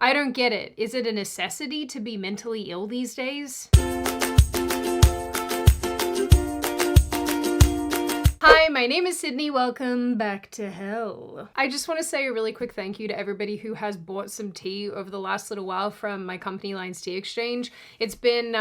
I don't get it. Is it a necessity to be mentally ill these days? Hi, my name is Sydney. Welcome back to hell. I just want to say a really quick thank you to everybody who has bought some tea over the last little while from my company Lines Tea Exchange. It's been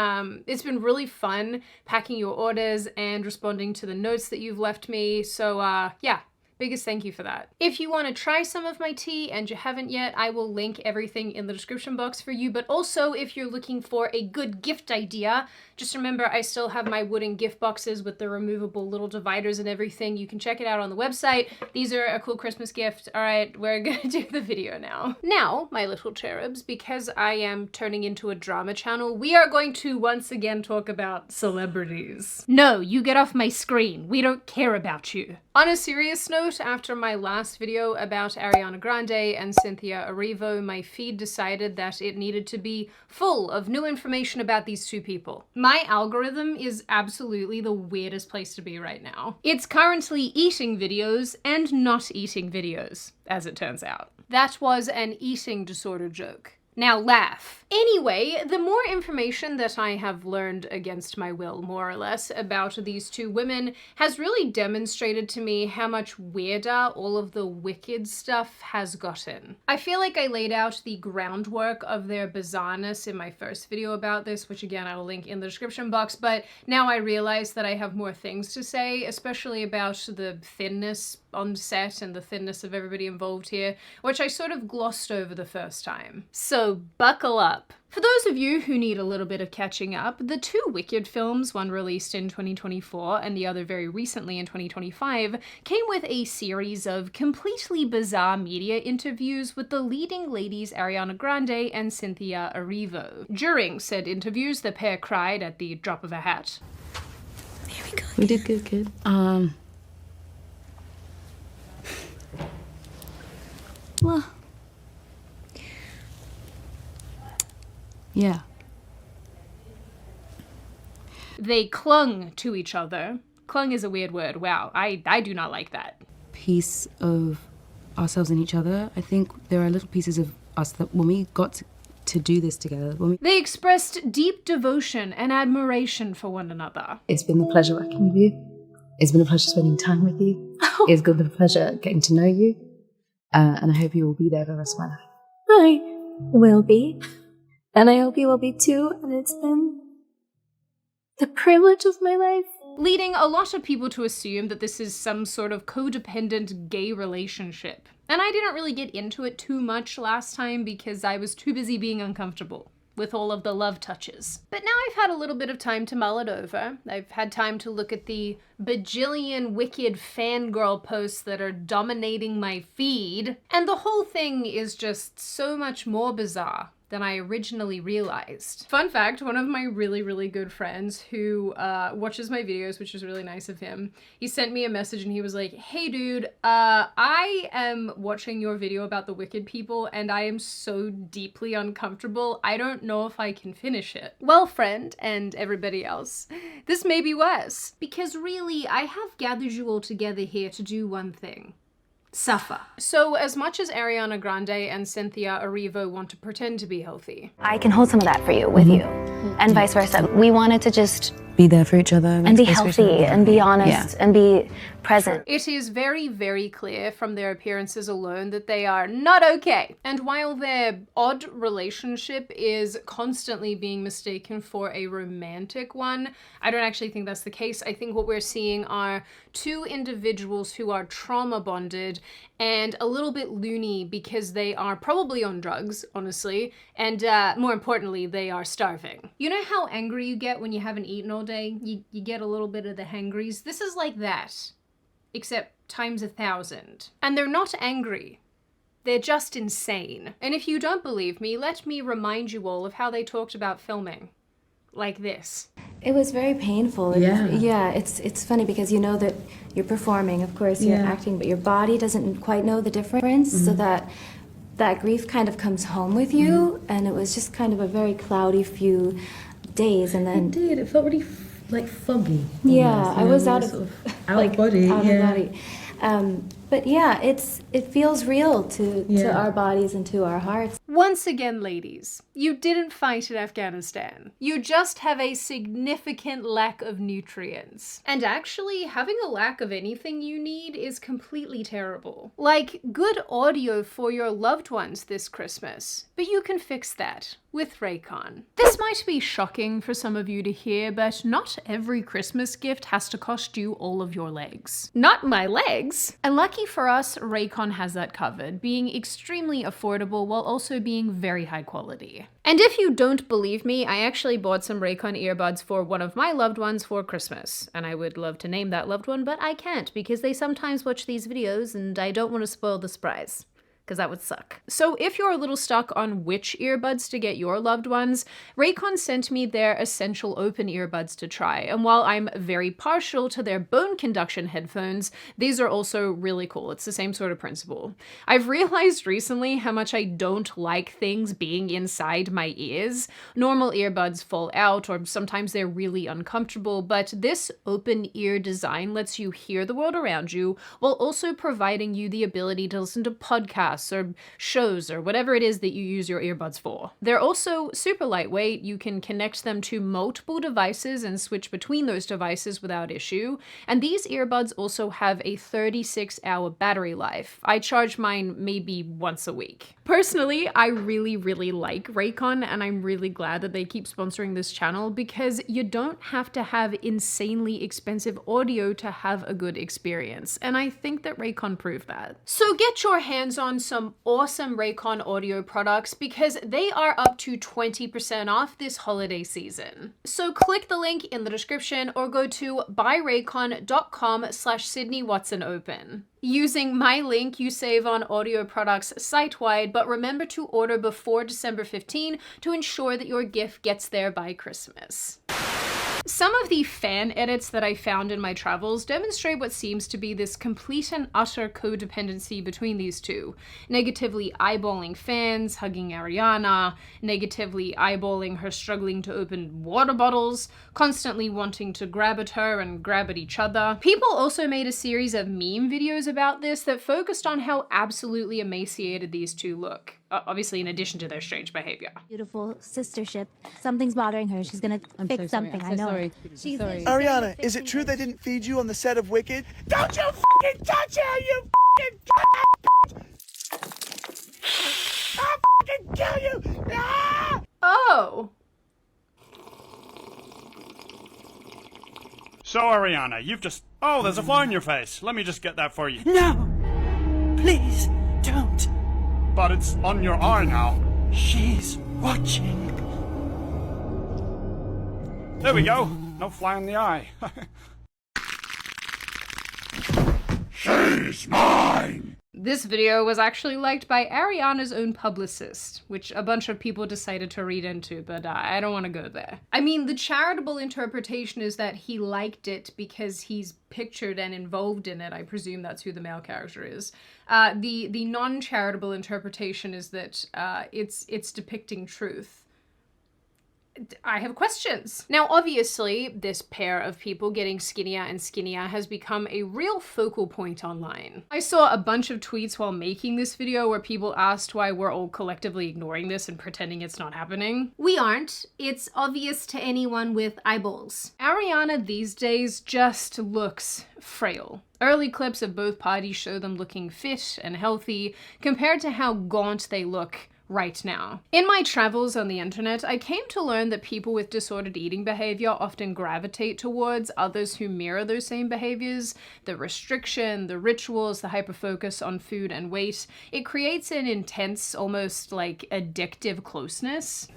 really fun packing your orders and responding to the notes that you've left me. So yeah. Biggest thank you for that. If you want to try some of my tea and you haven't yet, I will link everything in the description box for you. But also, if you're looking for a good gift idea, just remember I still have my wooden gift boxes with the removable little dividers and everything. You can check it out on the website. These are a cool Christmas gift. All right, we're gonna do the video now. Now, my little cherubs, because I am turning into a drama channel, we are going to once again talk about celebrities. No, you get off my screen. We don't care about you. On a serious note, after my last video about Ariana Grande and Cynthia Erivo, my feed decided that it needed to be full of new information about these two people. My algorithm is absolutely the weirdest place to be right now. It's currently eating videos and not eating videos, as it turns out. That was an eating disorder joke. Now laugh. Anyway, the more information that I have learned against my will, more or less, about these two women has really demonstrated to me how much weirder all of the Wicked stuff has gotten. I feel like I laid out the groundwork of their bizarreness in my first video about this, which again I will link in the description box, but now I realize that I have more things to say, especially about the thinness on set and the thinness of everybody involved here, which I sort of glossed over the first time. So buckle up. For those of you who need a little bit of catching up, the two Wicked films, one released in 2024 and the other very recently in 2025, came with a series of completely bizarre media interviews with the leading ladies Ariana Grande and Cynthia Erivo. During said interviews, the pair cried at the drop of a hat. Here we go. We did good, kid. Well, yeah. They clung to each other. Clung is a weird word. Wow, I do not like that. Piece of ourselves in each other. I think there are little pieces of us that when we got to do this together, They expressed deep devotion and admiration for one another. It's been a pleasure working with you. It's been a pleasure spending time with you. It's been a pleasure getting to know you. And I hope you will be there for the rest of my life. I will be. And I hope you will be too. And it's been the privilege of my life. Leading a lot of people to assume that this is some sort of codependent gay relationship. And I didn't really get into it too much last time because I was too busy being uncomfortable with all of the love touches. But now I've had a little bit of time to mull it over. I've had time to look at the bajillion Wicked fangirl posts that are dominating my feed, and the whole thing is just so much more bizarre than I originally realized. Fun fact, one of my really, really good friends who watches my videos, which is really nice of him, he sent me a message and he was like, hey dude, I am watching your video about the Wicked people and I am so deeply uncomfortable, I don't know if I can finish it. Well, friend, and everybody else, this may be worse, because really, I have gathered you all together here to do one thing. Suffer. So as much as Ariana Grande and Cynthia Erivo want to pretend to be healthy, I can hold some of that for you with you, and vice versa. We wanted to just Be there for each other. and be healthy and be honest and be present. it is very, very clear from their appearances alone that they are not okay. And while their odd relationship is constantly being mistaken for a romantic one, I don't actually think that's the case. I think what we're seeing are two individuals who are trauma bonded and a little bit loony because they are probably on drugs, honestly, and more importantly, they are starving. You know how angry you get when you haven't eaten all day? You get a little bit of the hangries. This is like that, except times 1,000. And they're not angry. They're just insane. And if you don't believe me, let me remind you all of how they talked about filming. Like this. It was very painful. It's funny because you know that you're performing, of course, you're acting, but your body doesn't quite know the difference, so that grief kind of comes home with you, and it was just kind of a very cloudy few days, and then... It did. It felt really like foggy. Yeah, almost, I was out sort of out of body. Out of body. But yeah, it feels real to our bodies and to our hearts. Once again, ladies, you didn't fight in Afghanistan. You just have a significant lack of nutrients. And actually, having a lack of anything you need is completely terrible. Like, good audio for your loved ones this Christmas. But you can fix that with Raycon. This might be shocking for some of you to hear, but not every Christmas gift has to cost you all of your legs. Not my legs! And lucky for us, Raycon has that covered, being extremely affordable while also being very high quality. And if you don't believe me, I actually bought some Raycon earbuds for one of my loved ones for Christmas. And I would love to name that loved one, but I can't because they sometimes watch these videos and I don't want to spoil the surprise, because that would suck. So if you're a little stuck on which earbuds to get your loved ones, Raycon sent me their essential open earbuds to try. And while I'm very partial to their bone conduction headphones, these are also really cool. It's the same sort of principle. I've realized recently how much I don't like things being inside my ears. Normal earbuds fall out, or sometimes they're really uncomfortable, but this open ear design lets you hear the world around you while also providing you the ability to listen to podcasts or shows or whatever it is that you use your earbuds for. They're also super lightweight. You can connect them to multiple devices and switch between those devices without issue. And these earbuds also have a 36-hour battery life. I charge mine maybe once a week. Personally, I really like Raycon, and I'm really glad that they keep sponsoring this channel because you don't have to have insanely expensive audio to have a good experience. And I think that Raycon proved that. So get your hands on some awesome Raycon audio products because they are up to 20% off this holiday season. So click the link in the description or go to buyraycon.com/SydneyWatsonOpen. Using my link, you save on audio products site-wide, but remember to order before December 15 to ensure that your gift gets there by Christmas. Some of the fan edits that I found in my travels demonstrate what seems to be this complete and utter codependency between these two. Negatively eyeballing fans, hugging Ariana, negatively eyeballing her struggling to open water bottles, constantly wanting to grab at her and grab at each other. People also made a series of meme videos about this that focused on how absolutely emaciated these two look. Obviously, in addition to their strange behavior. Beautiful sistership. Something's bothering her. She's gonna fix something. I know. Sorry. She's sorry. Ariana, is it true they didn't feed you on the set of Wicked? Don't you fucking touch her, you fucking I'll fucking kill you! Ah! Oh! So, Ariana, you've just... Oh, there's a fly in your face. Let me just get that for you. No! Please, don't. But it's on your eye now. She's watching. There we go. No fly in the eye. She's mine! This video was actually liked by Ariana's own publicist, which a bunch of people decided to read into, but I don't want to go there. I mean, the charitable interpretation is that he liked it because he's pictured and involved in it. I presume that's who the male character is. The non-charitable interpretation is that it's depicting truth. I have questions. Now, obviously, this pair of people getting skinnier and skinnier has become a real focal point online. I saw a bunch of tweets while making this video where people asked why we're all collectively ignoring this and pretending it's not happening. We aren't. It's obvious to anyone with eyeballs. Ariana these days just looks frail. Early clips of both parties show them looking fit and healthy compared to how gaunt they look right now. In my travels on the internet, I came to learn that people with disordered eating behavior often gravitate towards others who mirror those same behaviors. The restriction, the rituals, the hyperfocus on food and weight, it creates an intense, almost like addictive closeness.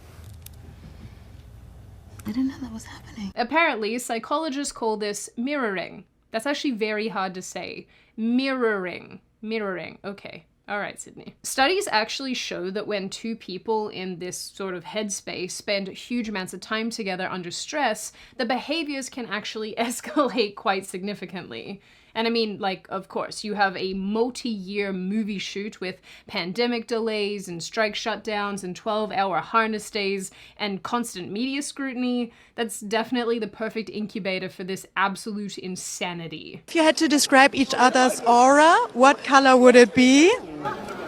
I didn't know that was happening. Apparently, psychologists call this mirroring. That's actually very hard to say. Mirroring. Mirroring. Okay. All right, Sydney. Studies actually show that when two people in this sort of headspace spend huge amounts of time together under stress, the behaviors can actually escalate quite significantly. And I mean, like, of course, you have a multi-year movie shoot with pandemic delays and strike shutdowns and 12-hour harness days and constant media scrutiny. That's definitely the perfect incubator for this absolute insanity. If you had to describe each other's aura, what color would it be?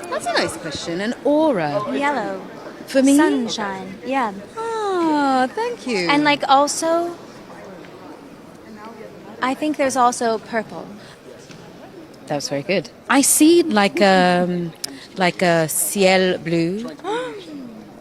That's a nice question. An aura. Yellow. For me? Sunshine. Yeah. Oh, thank you. And like also, I think there's also purple. That was very good. I see like a ciel blue,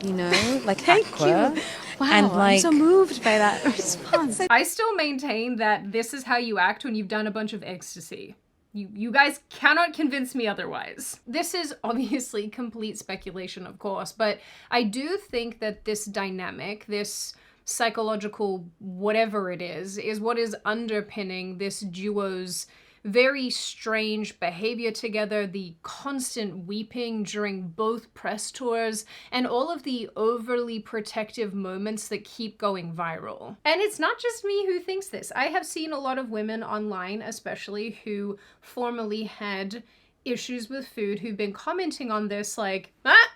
you know, like aqua. Wow, and like, I'm so moved by that response. I still maintain that this is how you act when you've done a bunch of ecstasy. You guys cannot convince me otherwise. This is obviously complete speculation, of course, but I do think that this dynamic, this psychological whatever it is what is underpinning this duo's very strange behavior together, the constant weeping during both press tours, and all of the overly protective moments that keep going viral. And it's not just me who thinks this. I have seen a lot of women online, especially, who formerly had issues with food, who've been commenting on this like, that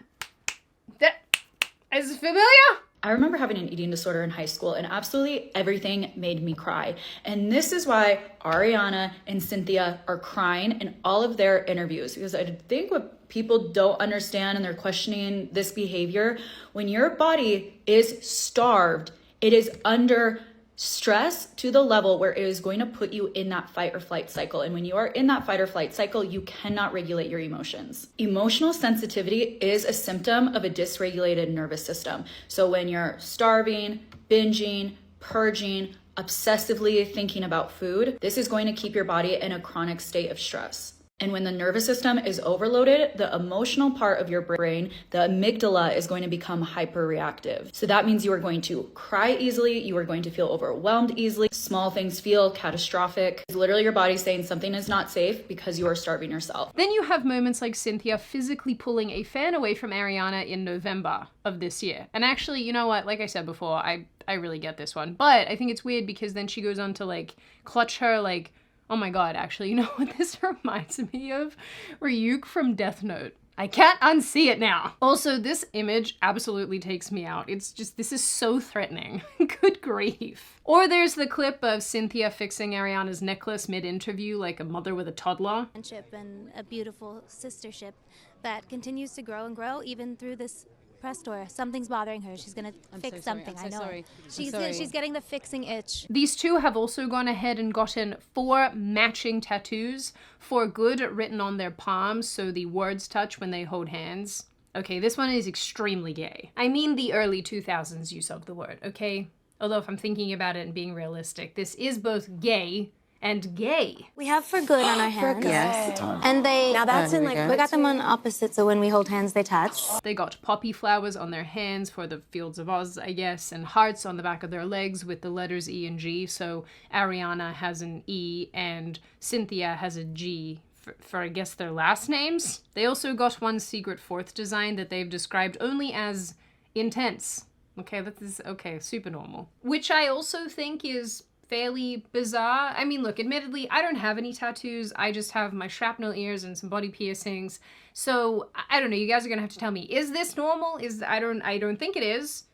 is familiar? I remember having an eating disorder in high school and absolutely everything made me cry. And this is why Ariana and Cynthia are crying in all of their interviews, because I think what people don't understand and they're questioning this behavior, when your body is starved, it is under stress to the level where it is going to put you in that fight or flight cycle. And when you are in that fight or flight cycle, you cannot regulate your emotions. Emotional sensitivity is a symptom of a dysregulated nervous system. So when you're starving, binging, purging, obsessively thinking about food, this is going to keep your body in a chronic state of stress. And when the nervous system is overloaded, the emotional part of your brain, the amygdala, is going to become hyperreactive. So that means you are going to cry easily, you are going to feel overwhelmed easily, small things feel catastrophic. It's literally your body saying something is not safe because you are starving yourself. Then you have moments like Cynthia physically pulling a fan away from Ariana in November of this year. And actually, you know what, like I said before, I really get this one. But I think it's weird because then she goes on to like clutch her like, oh my god, actually, you know what this reminds me of? Ryuk from Death Note. I can't unsee it now. Also, this image absolutely takes me out. It's just, this is so threatening. Good grief. Or there's the clip of Cynthia fixing Ariana's necklace mid-interview like a mother with a toddler. Friendship and a beautiful sistership that continues to grow and grow even through this press tour. Something's bothering her. She's gonna fix something. I know. She's getting the fixing itch. These two have also gone ahead and gotten 4 matching tattoos, for good written on their palms so the words touch when they hold hands. Okay, this one is extremely gay. I mean the early 2000s use of the word, okay? Although if I'm thinking about it and being realistic, this is both gay and gay. We have for good on our hands. Yes. And they, now that's in like, we got them on opposite, so when we hold hands, they touch. They got poppy flowers on their hands for the Fields of Oz, I guess, and hearts on the back of their legs with the letters E and G, so Ariana has an E and Cynthia has a G for I guess their last names. They also got one secret 4th design that they've described only as intense. Okay, that is, okay, super normal. Which I also think is fairly bizarre. I mean, look, admittedly, I don't have any tattoos. I just have my shrapnel ears and some body piercings. So, I don't know, you guys are gonna have to tell me, is this normal? I don't think it is.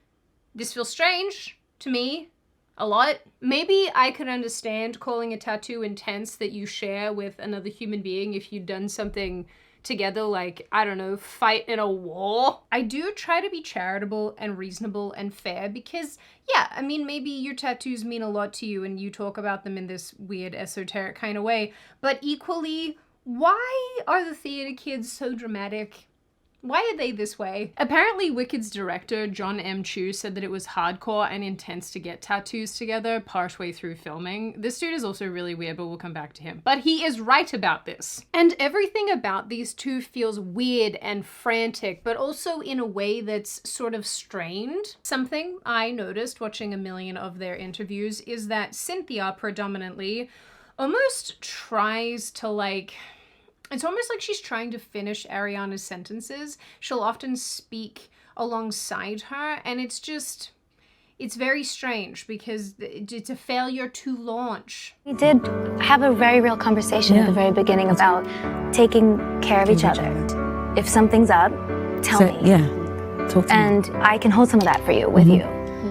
This feels strange to me. A lot. Maybe I could understand calling a tattoo intense that you share with another human being if you'd done something together, like, I don't know, fight in a war. I do try to be charitable and reasonable and fair because, yeah, I mean, maybe your tattoos mean a lot to you and you talk about them in this weird esoteric kind of way, but equally, why are the theater kids so dramatic? Why are they this way? Apparently Wicked's director, John M. Chu, said that it was hardcore and intense to get tattoos together partway through filming. This dude is also really weird, but we'll come back to him. But he is right about this. And everything about these two feels weird and frantic, but also in a way that's sort of strained. Something I noticed watching a million of their interviews is that Cynthia predominantly almost tries to like... It's almost like she's trying to finish Ariana's sentences. She'll often speak alongside her, and it's it's very strange because it's a failure to launch. We did have a very real conversation at the very beginning about taking care of each other. If something's up, tell me. Yeah, talk to me. And I can hold some of that for you, with you,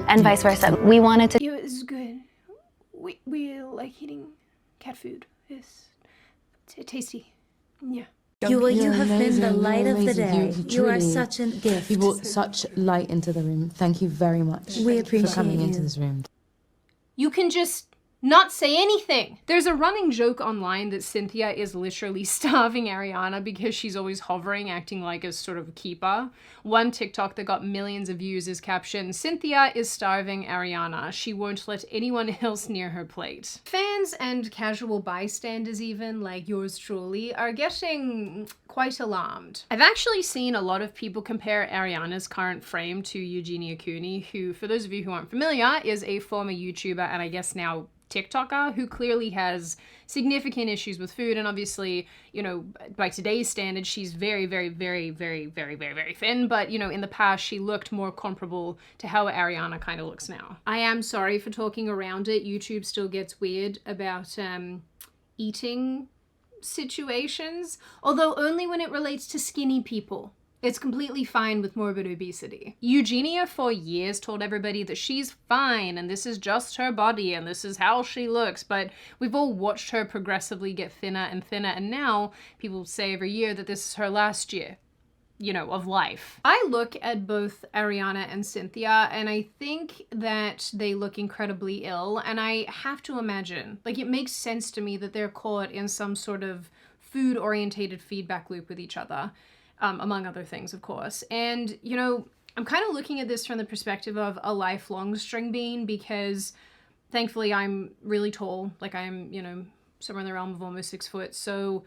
and vice versa. We wanted to... Yeah, it's good. We like eating cat food. It's tasty. Yeah. You have been the light of the day. You are truly- such a gift. You brought such light into the room. Thank you very much We appreciate for coming into you. this room. You can just not say anything. There's a running joke online that Cynthia is literally starving Ariana because she's always hovering, acting like a sort of keeper. One TikTok that got millions of views is captioned, "Cynthia is starving Ariana. She won't let anyone else near her plate." Fans and casual bystanders even, like yours truly, are getting quite alarmed. I've actually seen a lot of people compare Ariana's current frame to Eugenia Cooney, who, for those of you who aren't familiar, is a former YouTuber and I guess now TikToker who clearly has significant issues with food, and obviously, you know, by today's standards, she's very, very, very, very, very, very, very thin, but, you know, in the past, she looked more comparable to how Ariana kind of looks now. I am sorry for talking around it. YouTube still gets weird about eating situations, although only when it relates to skinny people. It's completely fine with morbid obesity. Eugenia for years told everybody that she's fine and this is just her body and this is how she looks, but we've all watched her progressively get thinner and thinner, and now people say every year that this is her last year, you know, of life. I look at both Ariana and Cynthia and I think that they look incredibly ill, and I have to imagine, like, it makes sense to me that they're caught in some sort of food-orientated feedback loop with each other. Among other things, of course. And, you know, I'm kind of looking at this from the perspective of a lifelong string bean because thankfully I'm really tall. Like I'm, you know, somewhere in the realm of almost 6 foot. So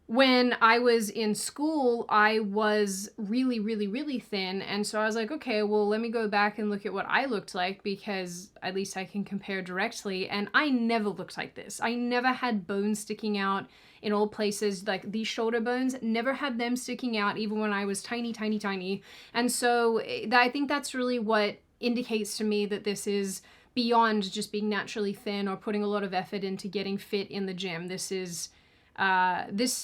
when I was in school, I was really, really, really thin. And so I was like, okay, well, let me go back and look at what I looked like because at least I can compare directly. And I never looked like this. I never had bones sticking out in all places. Like these shoulder bones, never had them sticking out even when I was tiny, tiny, tiny. And so I think that's really what indicates to me that this is beyond just being naturally thin or putting a lot of effort into getting fit in the gym. This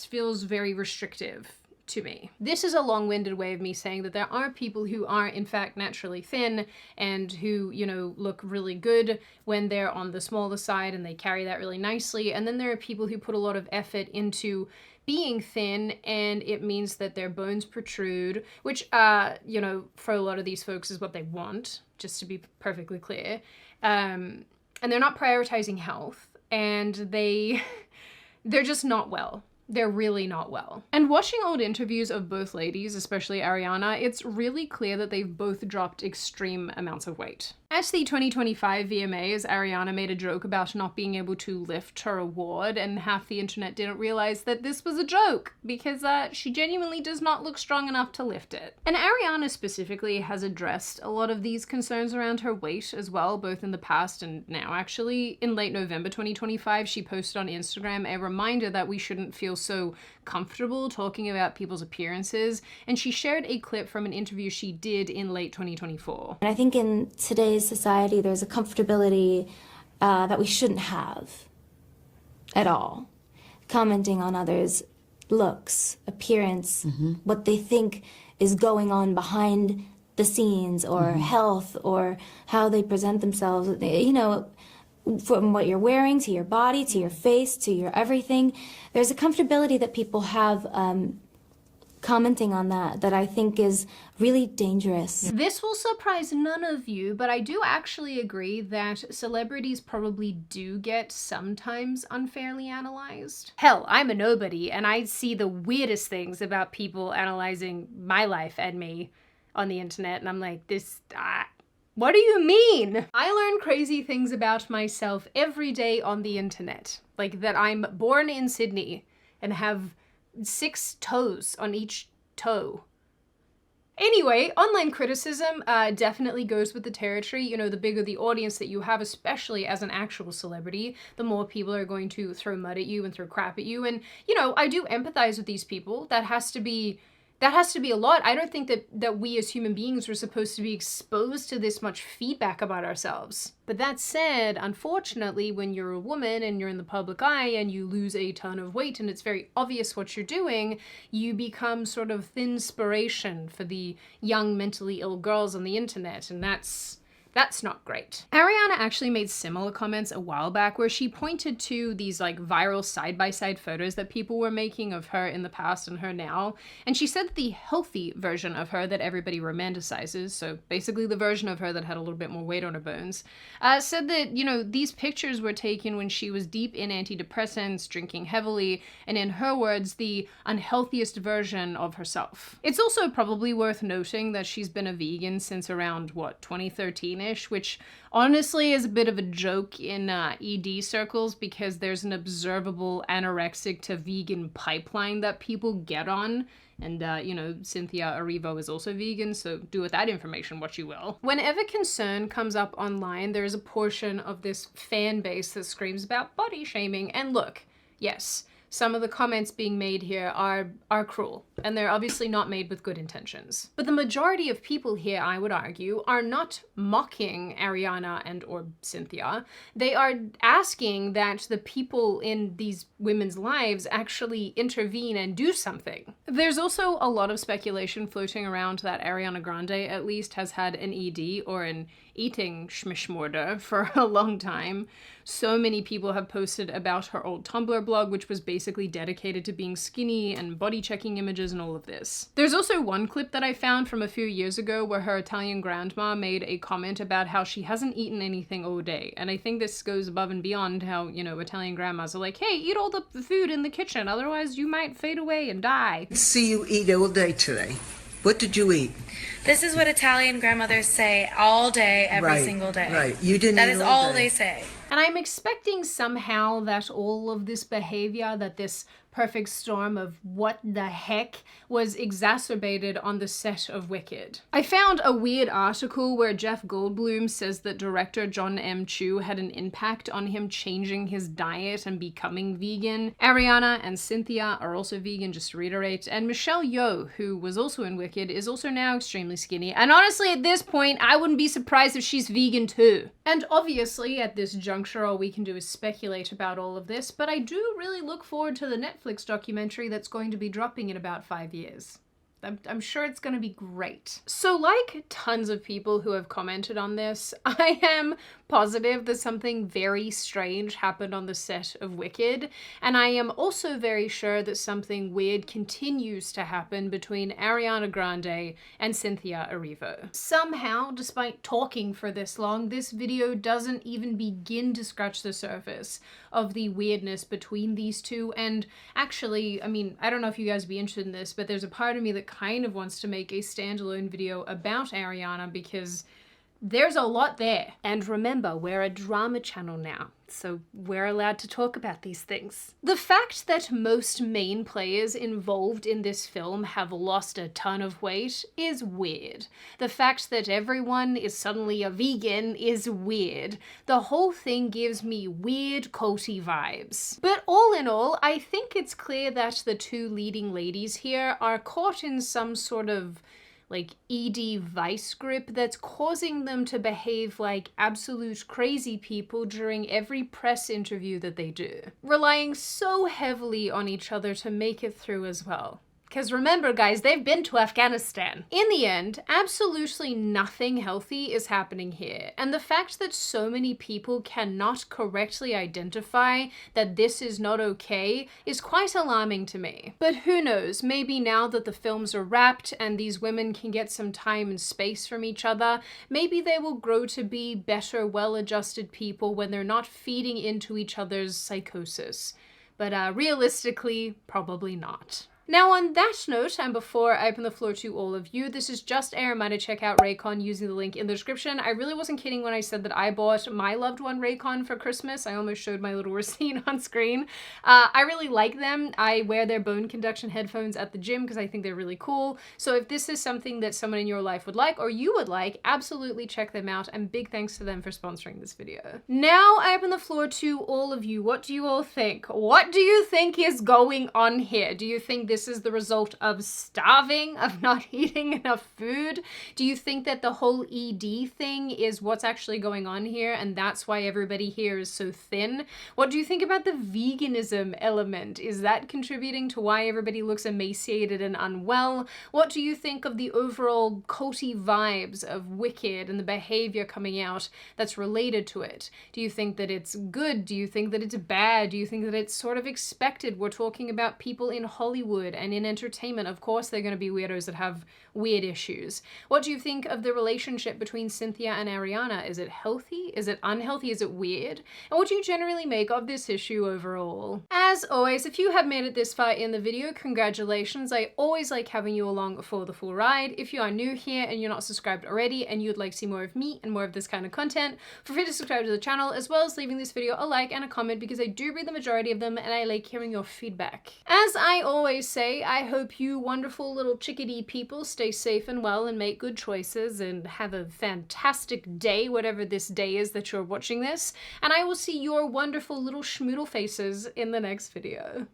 feels very restrictive to me. This is a long-winded way of me saying that there are people who are in fact naturally thin and who, you know, look really good when they're on the smaller side and they carry that really nicely. And then there are people who put a lot of effort into being thin and it means that their bones protrude, which, you know, for a lot of these folks is what they want, just to be perfectly clear. And they're not prioritizing health and they're just not well. They're really not well. And watching old interviews of both ladies, especially Ariana, it's really clear that they've both dropped extreme amounts of weight. At the 2025 VMAs, Ariana made a joke about not being able to lift her award, and half the internet didn't realize that this was a joke because she genuinely does not look strong enough to lift it. And Ariana specifically has addressed a lot of these concerns around her weight as well, both in the past and now actually. In late November 2025, she posted on Instagram a reminder that we shouldn't feel so comfortable talking about people's appearances, and she shared a clip from an interview she did in late 2024. And I think in today's society, there's a comfortability that we shouldn't have at all. Commenting on others' looks, appearance, what they think is going on behind the scenes, or health, or how they present themselves, you know, from what you're wearing to your body, to your face, to your everything. There's a comfortability that people have commenting on that I think is really dangerous. This will surprise none of you, but I do actually agree that celebrities probably do get sometimes unfairly analyzed. Hell, I'm a nobody and I see the weirdest things about people analyzing my life and me on the internet, and I'm like, what do you mean? I learn crazy things about myself every day on the internet. Like that I'm born in Sydney and have 6 toes on each toe. Anyway, online criticism definitely goes with the territory. You know, the bigger the audience that you have, especially as an actual celebrity, the more people are going to throw mud at you and throw crap at you. And, you know, I do empathize with these people. That has to be That has to be a lot. I don't think that we as human beings were supposed to be exposed to this much feedback about ourselves. But that said, unfortunately, when you're a woman and you're in the public eye and you lose a ton of weight and it's very obvious what you're doing, you become sort of thinspiration for the young mentally ill girls on the internet, and that's not great. Ariana actually made similar comments a while back where she pointed to these like viral side-by-side photos that people were making of her in the past and her now. And she said that the healthy version of her that everybody romanticizes, so basically the version of her that had a little bit more weight on her bones, said that, you know, these pictures were taken when she was deep in antidepressants, drinking heavily, and in her words, the unhealthiest version of herself. It's also probably worth noting that she's been a vegan since around, what, 2013? Which honestly is a bit of a joke in ED circles because there's an observable anorexic to vegan pipeline that people get on. And, you know, Cynthia Erivo is also vegan, so do with that information what you will. Whenever concern comes up online, there is a portion of this fan base that screams about body shaming. And look, yes, some of the comments being made here are cruel, and they're obviously not made with good intentions. But the majority of people here, I would argue, are not mocking Ariana and or Cynthia. They are asking that the people in these women's lives actually intervene and do something. There's also a lot of speculation floating around that Ariana Grande at least has had an ED or an eating schmishmorder for a long time. So many people have posted about her old Tumblr blog, which was basically dedicated to being skinny and body checking images and all of this. There's also one clip that I found from a few years ago where her Italian grandma made a comment about how she hasn't eaten anything all day. And I think this goes above and beyond how, you know, Italian grandmas are like, hey, eat all the food in the kitchen, otherwise you might fade away and die. See you eat all day today. What did you eat? This is what Italian grandmothers say all day, every single day. Right, you didn't That eat is all all day. they say. And I'm expecting somehow that all of this behavior, that this perfect storm of what the heck was exacerbated on the set of Wicked. I found a weird article where Jeff Goldblum says that director John M. Chu had an impact on him changing his diet and becoming vegan. Ariana and Cynthia are also vegan, just to reiterate, and Michelle Yeoh, who was also in Wicked, is also now extremely skinny. And honestly, at this point, I wouldn't be surprised if she's vegan too. And obviously, at this juncture, all we can do is speculate about all of this, but I do really look forward to the Netflix documentary that's going to be dropping in about 5 years. I'm sure it's going to be great. So like tons of people who have commented on this, I am positive that something very strange happened on the set of Wicked, and I am also very sure that something weird continues to happen between Ariana Grande and Cynthia Erivo. Somehow, despite talking for this long, this video doesn't even begin to scratch the surface of the weirdness between these two, and actually, I mean, I don't know if you guys would be interested in this, but there's a part of me that kind of wants to make a standalone video about Ariana because there's a lot there. And remember, we're a drama channel now, so we're allowed to talk about these things. The fact that most main players involved in this film have lost a ton of weight is weird. The fact that everyone is suddenly a vegan is weird. The whole thing gives me weird culty vibes. But all in all, I think it's clear that the two leading ladies here are caught in some sort of like ED vice grip that's causing them to behave like absolute crazy people during every press interview that they do, relying so heavily on each other to make it through as well. Because remember, guys, they've been to Afghanistan. In the end, absolutely nothing healthy is happening here. And the fact that so many people cannot correctly identify that this is not okay is quite alarming to me. But who knows, maybe now that the films are wrapped and these women can get some time and space from each other, maybe they will grow to be better, well-adjusted people when they're not feeding into each other's psychosis. But realistically, probably not. Now on that note, and before I open the floor to all of you, this is just a reminder to check out Raycon using the link in the description. I really wasn't kidding when I said that I bought my loved one Raycon for Christmas. I almost showed my little receipt on screen. I really like them. I wear their bone conduction headphones at the gym because I think they're really cool. So if this is something that someone in your life would like, or you would like, absolutely check them out, and big thanks to them for sponsoring this video. Now I open the floor to all of you. What do you all think? What do you think is going on here? Do you think this this is the result of starving, of not eating enough food? Do you think that the whole ED thing is what's actually going on here and that's why everybody here is so thin? What do you think about the veganism element? Is that contributing to why everybody looks emaciated and unwell? What do you think of the overall culty vibes of Wicked and the behavior coming out that's related to it? Do you think that it's good? Do you think that it's bad? Do you think that it's sort of expected? We're talking about people in Hollywood and in entertainment. Of course they're going to be weirdos that have weird issues. What do you think of the relationship between Cynthia and Ariana? Is it healthy? Is it unhealthy? Is it weird? And what do you generally make of this issue overall? As always, if you have made it this far in the video, congratulations. I always like having you along for the full ride. If you are new here and you're not subscribed already and you'd like to see more of me and more of this kind of content, feel free to subscribe to the channel as well as leaving this video a like and a comment because I do read the majority of them and I like hearing your feedback. As I always say, I hope you wonderful little chickadee people stay safe and well and make good choices and have a fantastic day, whatever this day is that you're watching this, and I will see your wonderful little schmoodle faces in the next video.